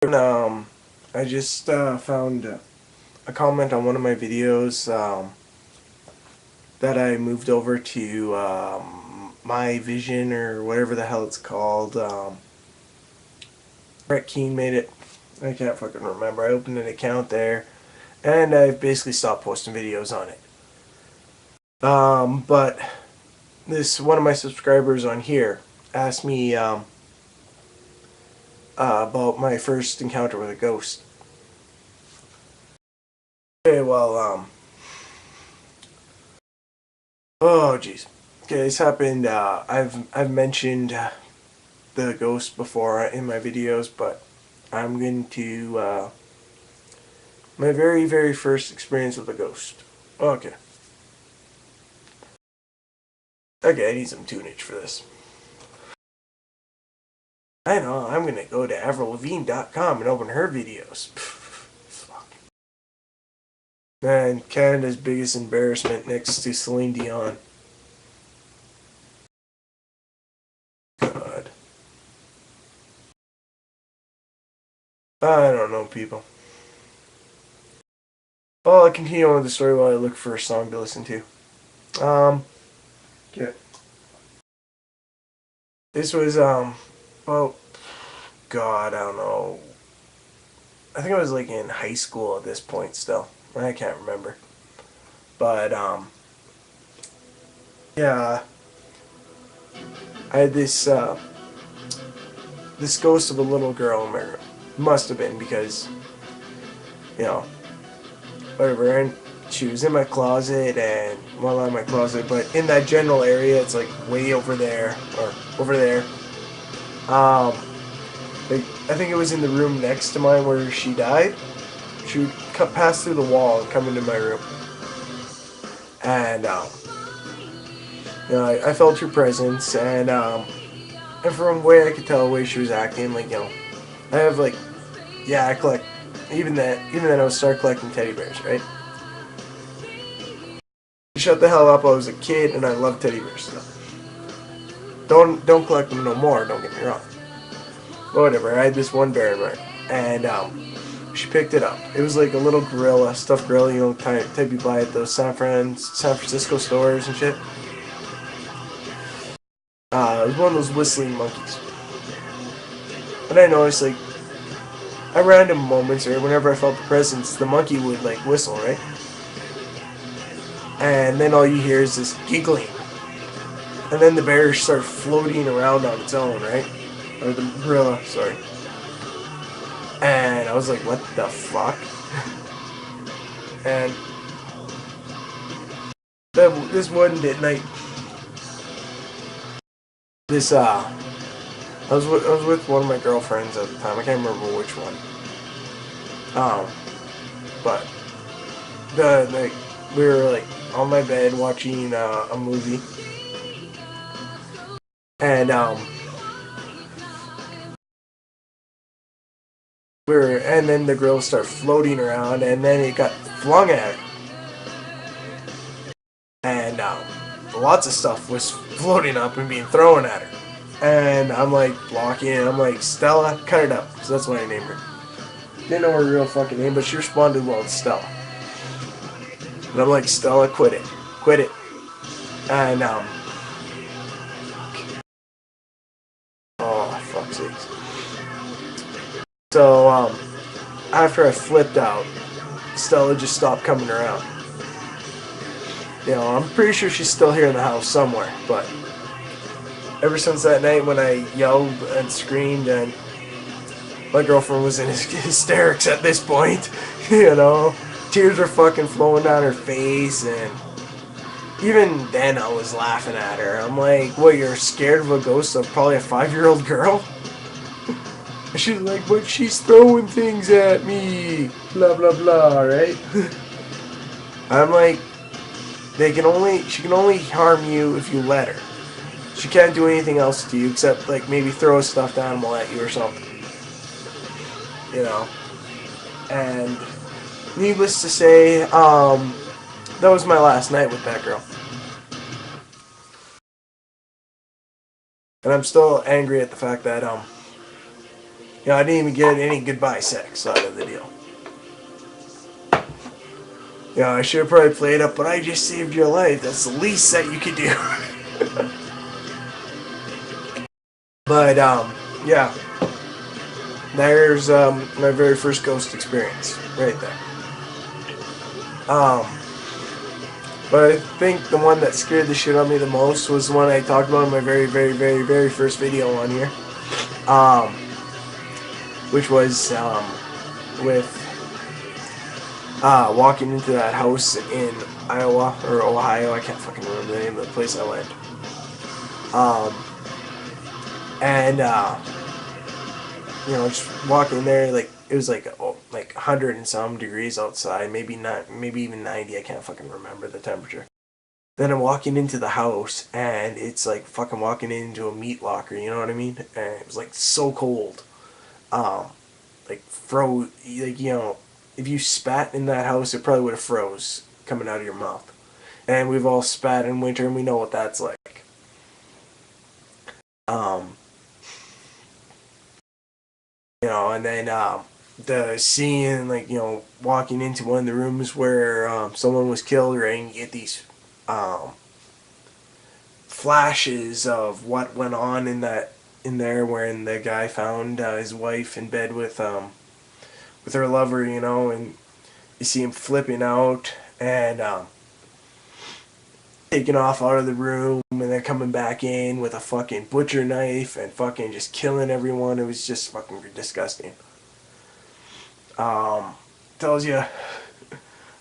I just found a comment on one of my videos that I moved over to My Vision or whatever the hell it's called. Brett Keane made it. I can't fucking remember. I opened an account there, and I've basically stopped posting videos on it. But this one of my subscribers on here asked me about my first encounter with a ghost. Okay, well, oh jeez. Okay, this happened. I've mentioned the ghost before in my videos, but I'm going to my very first experience with a ghost. Okay. Okay, I need some tunage for this. I know. I'm gonna go to AvrilLavigne.com and open her videos. Fuck. Man, Canada's biggest embarrassment next to Celine Dion. God. I don't know, people. Well, I'll continue on with the story while I look for a song to listen to. Yeah. This was, well, God, I don't know. I think I was like in high school at this point still. I can't remember. But, yeah, I had this ghost of a little girl in my room. Must have been because, you know, whatever. And she was in my closet and, well, not in my closet, but in that general area. It's like way over there, or over there. Um, like, I think it was in the room next to mine where she died. She would pass through the wall and come into my room. And, you know, I felt her presence, and from the way I could tell the way she was acting, like, you know, I have, like, yeah, I collect, even then I would start collecting teddy bears, right? Shut the hell up, I was a kid, and I loved teddy bears still. Don't collect them no more, don't get me wrong. But whatever, I had this one bear in mind, and, she picked it up. It was like a little gorilla, stuffed gorilla, you know, type you buy at those San Francisco stores and shit. It was one of those whistling monkeys. And I noticed, like, at random moments or whenever I felt the presence, the monkey would, like, whistle, right? And then all you hear is this giggling. And then the bear starts floating around on its own, right? Or the gorilla, sorry. And I was like, what the fuck? And this one night, this, I was with one of my girlfriends at the time. I can't remember which one. But the we were like on my bed watching a movie, and and then the girl started floating around, and then it got flung at her, and lots of stuff was floating up and being thrown at her. And I'm like blocking it. I'm like, Stella, cut it up. So that's what I named her. Didn't know her real fucking name, but she responded well to Stella. And I'm like, Stella, quit it. Quit it. And, oh, fuck's sakes. So, after I flipped out, Stella just stopped coming around. You know, I'm pretty sure she's still here in the house somewhere, but ever since that night when I yelled and screamed, and my girlfriend was in hysterics at this point, you know, tears were fucking flowing down her face, and even then I was laughing at her. I'm like, what, you're scared of a ghost of probably a 5-year-old girl? And she's like, but she's throwing things at me, blah blah blah, right? I'm like, she can only harm you if you let her. She can't do anything else to you except, like, maybe throw a stuffed animal at you or something. You know? And needless to say, that was my last night with that girl. And I'm still angry at the fact that, You know, I didn't even get any goodbye sex out of the deal. You know, I should have probably played up, but I just saved your life. That's the least that you could do. But, yeah. There's, my very first ghost experience. Right there. But I think the one that scared the shit out of me the most was the one I talked about in my very, very, very, very first video on here. Which was, with walking into that house in Iowa or Ohio. I can't fucking remember the name of the place I went. And you know, just walking there, like it was like 100 and some degrees outside, maybe not, maybe even 90. I can't fucking remember the temperature. Then I'm walking into the house, and it's like fucking walking into a meat locker. You know what I mean? And it was like so cold. Like like, you know, if you spat in that house, it probably would have froze coming out of your mouth. And we've all spat in winter, and we know what that's like. You know, and then the scene, like, you know, walking into one of the rooms where someone was killed, right? And you get these flashes of what went on in there, wherein the guy found his wife in bed with her lover, you know, and you see him flipping out and taking off out of the room and then coming back in with a fucking butcher knife and fucking just killing everyone. It was just fucking disgusting. Tells you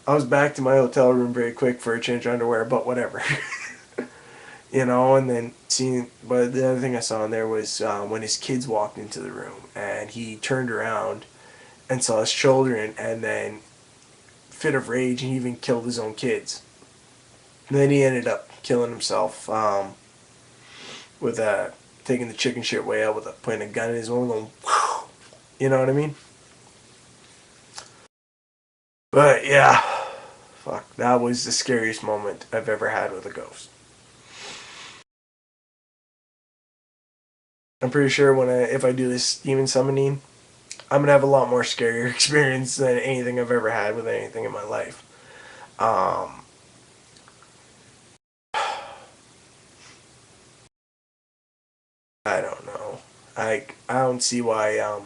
I was back to my hotel room very quick for a change of underwear, but whatever. You know, and then but the other thing I saw in there was when his kids walked into the room and he turned around and saw his children, and then fit of rage, and he even killed his own kids. And then he ended up killing himself with taking the chicken shit way out with putting a gun in his own going, you know what I mean? But yeah, fuck, that was the scariest moment I've ever had with a ghost. I'm pretty sure if I do this demon summoning, I'm gonna have a lot more scarier experience than anything I've ever had with anything in my life. I don't know. I don't see why.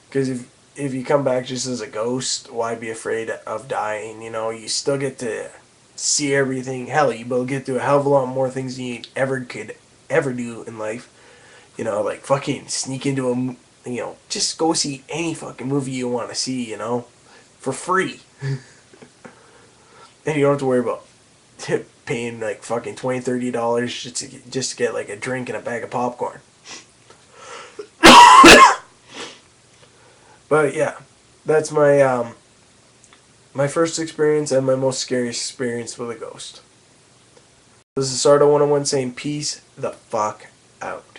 Because if you come back just as a ghost, why be afraid of dying? You know, you still get to see everything. Hell, you will get to a hell of a lot more things than you could ever do in life. You know, like fucking sneak into you know, just go see any fucking movie you want to see, you know, for free. And you don't have to worry about paying like fucking $20-$30 just to get like a drink and a bag of popcorn. But yeah, that's my first experience and my most scariest experience with a ghost. This is Sardo 101 saying peace the fuck out.